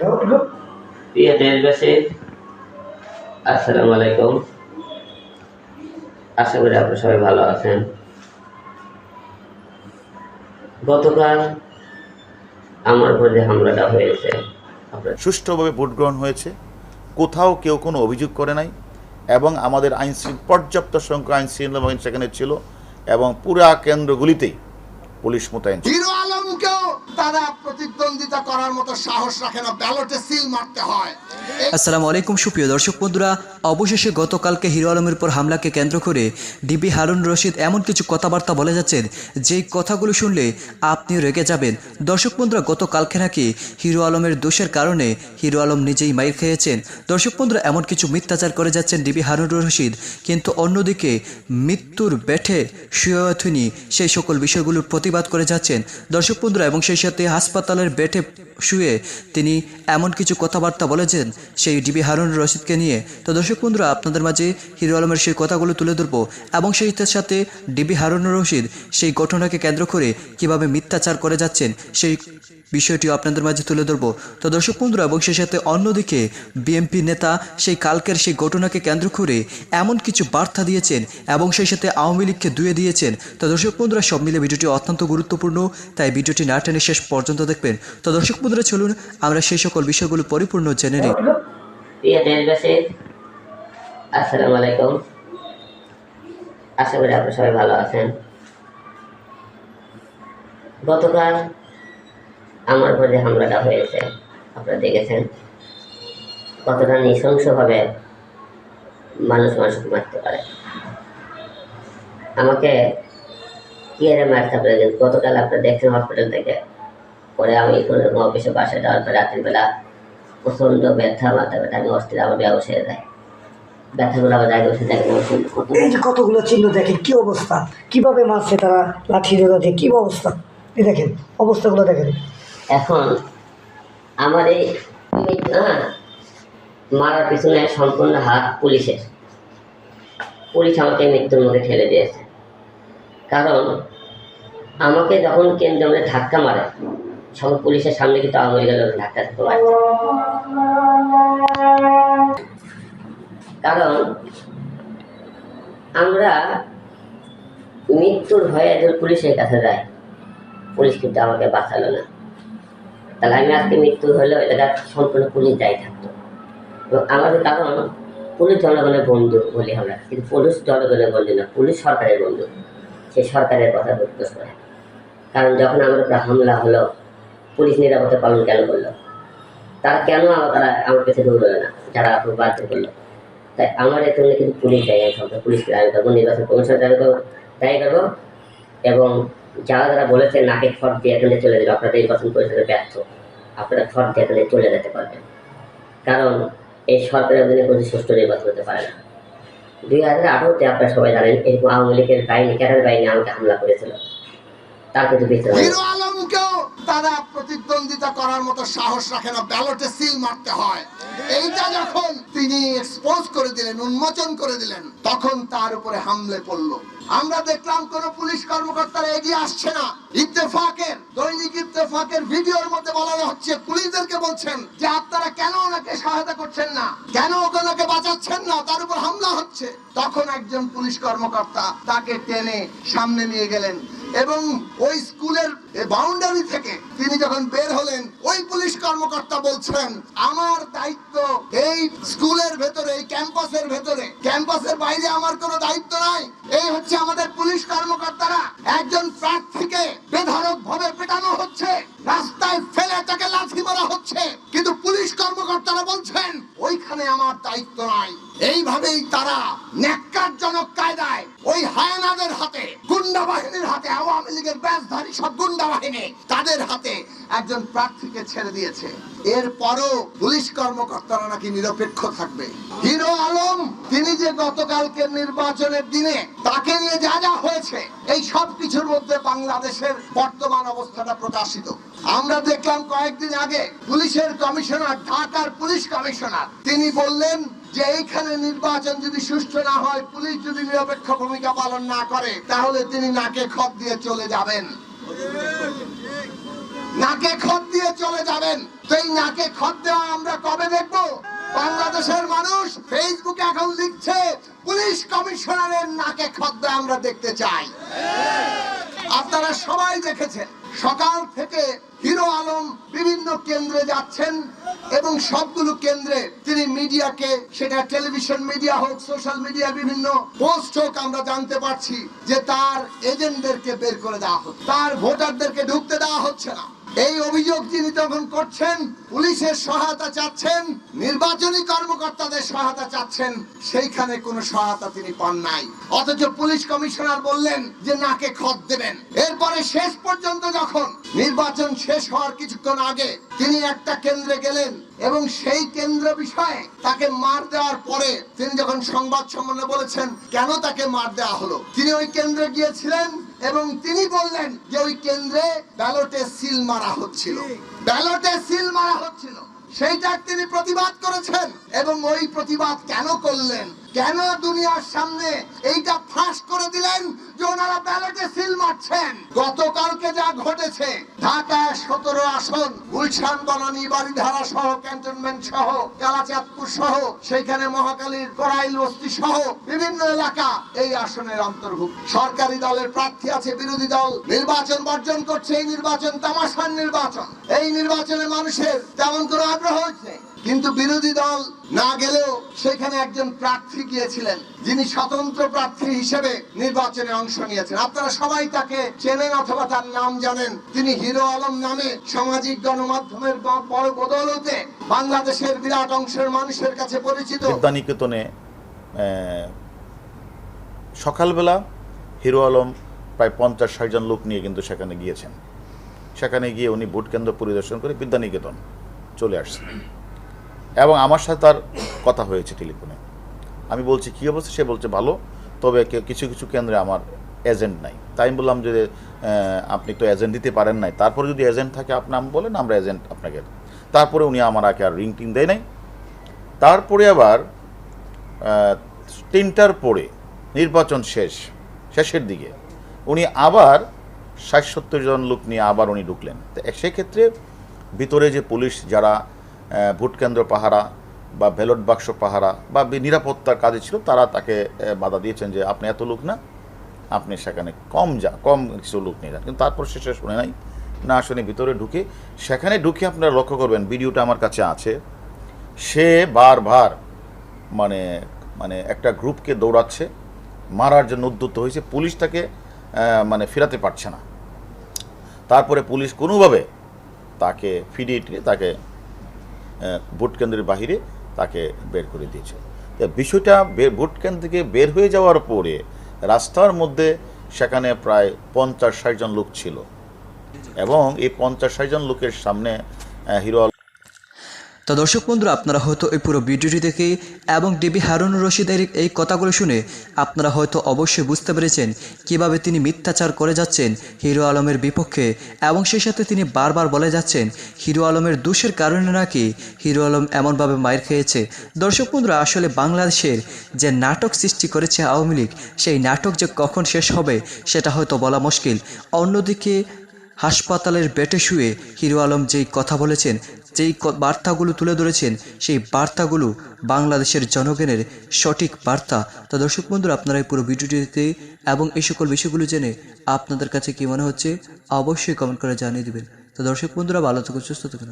প্রিয় দেশবাসী, আসসালামু আলাইকুম। আশা করি আপনারা সবাই ভালো আছেন। গতকাল আমার উপর যে হামলাটা হয়েছে, সুষ্ঠুভাবে ভোট গ্রহণ হয়েছে, কোথাও কেউ কোনো অভিযোগ করে নাই এবং আমাদের পর্যাপ্ত সংখ্যক আইন শৃঙ্খলা সেখানে ছিল এবং পুরা কেন্দ্রগুলিতেই পুলিশ মোতায়েন ছিল। হিরো আলমকেও তারা প্রতিদ্বন্দ্বিতা করার মতো সাহস রাখে না, ব্যালটে সিল মারতে হয়। আসসালামু আলাইকুম সুপ্রিয় দর্শক বন্ধুরা, অবশেষে গতকালকে হিরো আলমের উপর হামলাকে কেন্দ্র করে ডিবি হারুন রশিদ এমন কিছু কথাবার্তা বলে যাচ্ছেন যেই কথাগুলো শুনলে আপনি রেগে যাবেন। দর্শক বন্ধুরা, গতকালকে নাকি হিরো আলমের দোষের কারণে হিরো আলম নিজেই মাইর খেয়েছেন। দর্শক বন্ধুরা, এমন কিছু মিথ্যাচার করে যাচ্ছেন ডিবি হারুন রশিদ, কিন্তু অন্যদিকে মৃত্যুর বেঠে শুয়ে তিনি সেই সকল বিষয়গুলোর প্রতিবাদ করে যাচ্ছেন। দর্শক বন্ধুরা, এবং সেই সাথে হাসপাতালের বেঠে শুয়ে তিনি এমন কিছু কথাবার্তা বলেছেন সেই ডিবি হারুন রশিদকে নিয়ে। তো দর্শক বন্ধুরা, আপনাদের মাঝে হিরো আলমের সেই কথাগুলো তুলে ধরবো এবং সেই সাথে ডিবি হারুন রশিদ সেই ঘটনাকে কেন্দ্র করে কিভাবে মিথ্যাচার করে যাচ্ছেন সেই বিষয়টিও আপনাদের মাঝে তুলে ধরবো। তো দর্শক বন্ধুরা, এবং সেই সাথে অন্যদিকে বিএনপি নেতা সেই কালকের সেই ঘটনাকে কেন্দ্র করে এমন কিছু বার্তা দিয়েছেন এবং সেই সাথে আওয়ামী লীগকে ধুয়ে দিয়েছেন। তো দর্শক বন্ধুরা, সব মিলে ভিডিওটি অত্যন্ত গুরুত্বপূর্ণ, তাই ভিডিওটি না টেনে শেষ পর্যন্ত দেখবেন। তো দর্শক বন্ধুরা, চলুন আমরা সেই সকল বিষয়গুলো পরিপূর্ণ জেনে নিই। প্রিয় দেশবাসী, আসসালামু আলাইকুম। আশা করি আপনারা সবাই ভালো আছেন। গতকাল আমার উপর যে হামলাটা হয়েছে আপনারা দেখেছেন, কতটা নৃশংসভাবে মানুষকে মারতে পারে। আমাকে কি এর মারতে পারে, গতকাল আপনারা দেখছেন হসপিটাল থেকে পরে আমি অফিসে বাসায় যাওয়ার পর রাতের বেলা প্রচণ্ড ব্যথা, মাথা ব্যথা, আমি অস্থির, আমার ব্যবসা হয়ে যায়, ব্যথাগুলো আবার জায়গায় বসে থাকে। এই যে কতগুলো চিহ্ন দেখেন, কি অবস্থা, কিভাবে মারছে তারা লাঠি দিয়ে, কি অবস্থা, এই দেখেন অবস্থাগুলো দেখেন। এখন আমার এই মারার পিছনে সম্পূর্ণ হাত পুলিশের। পুলিশ আমাকে মৃত্যুর মুখে ঠেলে দিয়েছে, কারণ আমাকে যখন কেন্দ্রে ধাক্কা মারে সব পুলিশের সামনে কিন্তু আওয়ামী লীগের লোক ধাক্কা দিতে পারছে, কারণ আমরা মৃত্যুর ভয়ে একজন পুলিশের কাছে যাই, পুলিশ কিন্তু আমাকে বাঁচালো না। তাহলে আমি আজকে মৃত্যু হলেও এটা সম্পূর্ণ পুলিশ দায়ী থাকতো। এবং আমাদের, কারণ পুলিশ জনগণের বন্ধু বলি আমরা, কিন্তু পুলিশ জনগণের বন্ধু না, পুলিশ সরকারের বন্ধু। সেই সরকারের কথা প্রকাশ করে, কারণ যখন আমার উপরে হামলা হলো পুলিশ নিরাপত্তা পালন কেন করলো, তারা কেন তারা আমার কাছে দৌড়লো না, যারা আপনার বাধ্য করলো। তাই আমার এর জন্য কিন্তু পুলিশ দায়ী, সরকার পুলিশকে দায়ী করবো, নির্বাচন কমিশন দায়ী করবো। এবং যারা যারা বলেছে নাকে খড় দিয়ে এখানে চলে যাবে, আপনারা নির্বাচন পরিষদে ব্যর্থ, আপনারা খড় দিয়ে এখানে চলে যেতে পারবেন, কারণ এই সরকারের অধীনে কোনো সুষ্ঠু নির্বাচন হতে পারে না। 2018-তে আপনারা সবাই জানেন এরকম আওয়ামী লীগের বাহিনী, ক্যাডার বাহিনী আমাকে হামলা করেছিল, তার কিন্তু বিচার হিরো আলমকেও তারা প্রতিদ্বন্দ্বিতা করার মতো সাহস রাখে না, ব্যালটে সিল মারতে হয়। এইটা যখন তিনি এক্সপোজ করে দিলেন, উন্মোচন করে দিলেন, তখন তার উপরে হামলে পড়লো। আমরা দেখলাম কোন পুলিশ কর্মকর্তারা এগিয়ে আসছে না। ইত্তেফাকের, দৈনিক ইত্তেফাকের ভিডিওর মধ্যে বলা হচ্ছে, পুলিশদেরকে বলছেন যে আপনারা কেন ওনাকে সহায়তা করছেন না, কেন ওনাকে বাঁচাচ্ছেন না, তার উপর হামলা হচ্ছে। তখন একজন পুলিশ কর্মকর্তা তাকে টেনে সামনে নিয়ে গেলেন এবং ওই স্কুলের বাউন্ডারি থেকে তিনি যখন বের হলেন, ওই পুলিশ কর্মকর্তা বলছেন আমার দায়িত্ব এই স্কুলের ভেতরে, এই ক্যাম্পাসের ভেতরে, ক্যাম্পাসের বাইরে আমার কোনো দায়িত্ব নাই। এই হচ্ছে আমাদের পুলিশ কর্মকর্তারা। একজন প্রার্থীকে বেধড়ক ভাবে পেটানো হচ্ছে, রাস্তায় ফেলে তাকে লাথি মারা হচ্ছে, কিন্তু পুলিশ কর্মকর্তারা বলছেন ওইখানে আমার দায়িত্ব নাই। এইভাবেই তারা ন্যাক্কারজনক কায়দায় ওই হায়নাদের হাতে, গুন্ডা বাহিনীর হাতে, আওয়ামী লীগের ব্যাজধারী সব গুন্ডা বাহিনী, তাদের হাতে একজন প্রার্থীকে ছেড়ে দিয়েছে। এরপরও পুলিশ কর্মকর্তারা নাকি নিরপেক্ষ থাকবে। হিরো আলম তিনি যে গতকালকে নির্বাচনের দিনে তাকে নিয়ে যা যা হয়েছে, এই সব কিছুর মধ্যে বাংলাদেশের বর্তমান অবস্থাটা প্রকাশিত। আমরা দেখলাম কয়েকদিন আগে পুলিশের কমিশনার, ঢাকার পুলিশ কমিশনার, তিনি বললেন যে এইখানে নির্বাচন যদি সুষ্ঠু না হয়, পুলিশ যদি নিরপেক্ষ ভূমিকা পালন না করে, তাহলে তিনি নাকে খড় দিয়ে চলে যাবেন। নাকে খত দিয়ে চলে যাবেন। তো এই নাকে খত দেওয়া আমরা কবে দেখবো? বাংলাদেশের মানুষ ফেসবুকে এখন লিখছে পুলিশ কমিশনারের নাকে খত দেওয়া আমরা দেখতে চাই। আপনারা সবাই দেখেছেন সকাল থেকে হিরো আলম বিভিন্ন কেন্দ্রে যাচ্ছেন এবং সবগুলো কেন্দ্রে তিনি মিডিয়াকে, সেটা টেলিভিশন মিডিয়া হোক, সোশ্যাল মিডিয়া, বিভিন্ন পোস্ট হোক, আমরা জানতে পারছি যে তার এজেন্টদেরকে বের করে দেওয়া হচ্ছে, তার ভোটারদেরকে ঢুকতে দেওয়া হচ্ছে না। এই অভিযোগ তিনি তখন করছেন, পুলিশের সহায়তা চাচ্ছেন, নির্বাচনী কর্মকর্তাদের সহায়তা চাচ্ছেন, সেইখানে কোনো সহায়তা তিনি পান নাই। অথচ পুলিশ কমিশনার বললেন যে নাকে খত দেবেন। এরপরে শেষ পর্যন্ত যখন নির্বাচন শেষ হওয়ার কিছুক্ষণ আগে তিনি একটা কেন্দ্রে গেলেন এবং সেই কেন্দ্র বিষয়ে তাকে মার দেওয়ার পরে তিনি যখন সংবাদ সম্মেলনে বলেছেন কেন তাকে মার দেওয়া হলো, তিনি ওই কেন্দ্রে গিয়েছিলেন এবং তিনি বললেন যে ওই কেন্দ্রে ব্যালটে সিল মারা হচ্ছিল, ব্যালটে সিল মারা হচ্ছিল। সেইটা তিনি প্রতিবাদ করেছেন এবং ওই প্রতিবাদ কেন করলেন, কেন দুনিয়ার সামনে এইটা ফাঁস করে দিলেন যে ওনারা ব্যালটে সিল মারছেন? গতকালকে যা ঘটেছে, ঢাকা 17 আসন, গুলশান, বনানী, বারিধারা সহ, ক্যান্টনমেন্ট সহ, কালাচাঁদপুর সহ, সেইখানে মহাখালীর করাইল বস্তি সহ বিভিন্ন এলাকা এই আসনের অন্তর্ভুক্ত। সরকারি দলের প্রার্থী আছে, বিরোধী দল নির্বাচন বর্জন করছে। এই নির্বাচন তামাশার নির্বাচন। এই নির্বাচনে মানুষের তেমন কোনো আগ্রহ হচ্ছে, কিন্তু বিরোধী দল না গেলেও সেখানে একজন প্রার্থী গিয়েছিলেন যিনি স্বতন্ত্র প্রার্থী হিসেবে নির্বাচনে অংশ নিয়েছেন। আপনারা সবাই তাকে চেনেন অথবা তার নাম জানেন। তিনি হিরো আলম নামে সামাজিক গণমাধ্যমের বড় বদৌলতে বাংলাদেশের বিরাট অংশের মানুষের কাছে পরিচিত। বিদ্যানিকেতনে সকালবেলা হিরো আলম প্রায় 50-60 জন লোক নিয়ে কিন্তু সেখানে গিয়েছেন। সেখানে গিয়ে উনি ভোট কেন্দ্র পরিদর্শন করে বিদ্যানিকেতন চলে আসছেন এবং আমার সাথে তার কথা হয়েছে টেলিফোনে। আমি বলছি কী অবস্থা, সে বলছে ভালো, তবে কিছু কিছু কেন্দ্রে আমার এজেন্ট নাই। তাই আমি বললাম যে আপনি তো এজেন্ট দিতে পারেন নাই, তারপরে যদি এজেন্ট থাকে আপনি বলেন, আমরা এজেন্ট আপনাকে। তারপরে উনি আমার আগে আর রিং টিং দেয় নাই। তারপরে আবার 3টার পরে নির্বাচন শেষের দিকে উনি আবার 60-70 জন লোক নিয়ে আবার উনি ঢুকলেন। তো সেক্ষেত্রে ভিতরে যে পুলিশ যারা ভোট কেন্দ্র পাহারা বা ব্যালট বাক্স পাহারা বা নিরাপত্তার কাজে ছিল, তারা তাকে বাধা দিয়েছেন যে আপনি এত লোক না, আপনি সেখানে কম কিছু লোক নিয়ে যান। কিন্তু তারপর শেষে শুনে নাই, না শুনে ভিতরে সেখানে ঢুকে আপনারা লক্ষ্য করবেন, ভিডিওটা আমার কাছে আছে, সে বারবার মানে একটা গ্রুপকে দৌড়াচ্ছে, মারার জন্য উদ্যত হয়েছে, পুলিশ তাকে ফেরাতে পারছে না। তারপরে পুলিশ কোনোভাবে তাকে ফিরিয়ে তাকে ভোট কেন্দ্রের বাহিরে তাকে বের করে দিয়েছে। বিষয়টা ভোট কেন্দ্র থেকে বের হয়ে যাওয়ার পরে রাস্তার মধ্যে সেখানে প্রায় 50-60 জন লোক ছিল এবং এই 50-60 জন লোকের সামনে হিরো তো দর্শক বন্ধুরা, আপনারা হয়তো এই পুরো ভিডিওটি দেখে এবং ডিবি হারুনুর রশিদের এই কথাগুলো শুনে আপনারা হয়তো অবশ্যই বুঝতে পেরেছেন কিভাবে তিনি মিথ্যাচার করে যাচ্ছেন হিরো আলমের বিপক্ষে এবং সেই সাথে তিনি বারবার বলে যাচ্ছেন হিরো আলমের দোষের কারণে নাকি হিরো আলম এমনভাবে মাইর খেয়েছে। দর্শক বন্ধুরা, আসলে বাংলাদেশের যে নাটক সৃষ্টি করেছে আওয়ামী লীগ, সেই নাটক যে কখন শেষ হবে সেটা হয়তো বলা মুশকিল। অন্যদিকে হাসপাতালের বেডে শুয়ে হিরো আলম যেই কথা বলেছেন, যেই বার্তাগুলো তুলে ধরেছেন, সেই বার্তাগুলো বাংলাদেশের জনগণের সঠিক বার্তা। তো দর্শক বন্ধুরা, আপনারা এই পুরো ভিডিওটিতে এবং এই সকল বিষয়গুলো জেনে আপনাদের কাছে কী মনে হচ্ছে অবশ্যই কমেন্ট করে জানিয়ে দেবেন। তো দর্শক বন্ধুরা, ভালো থাকুন, সুস্থ থাকুন।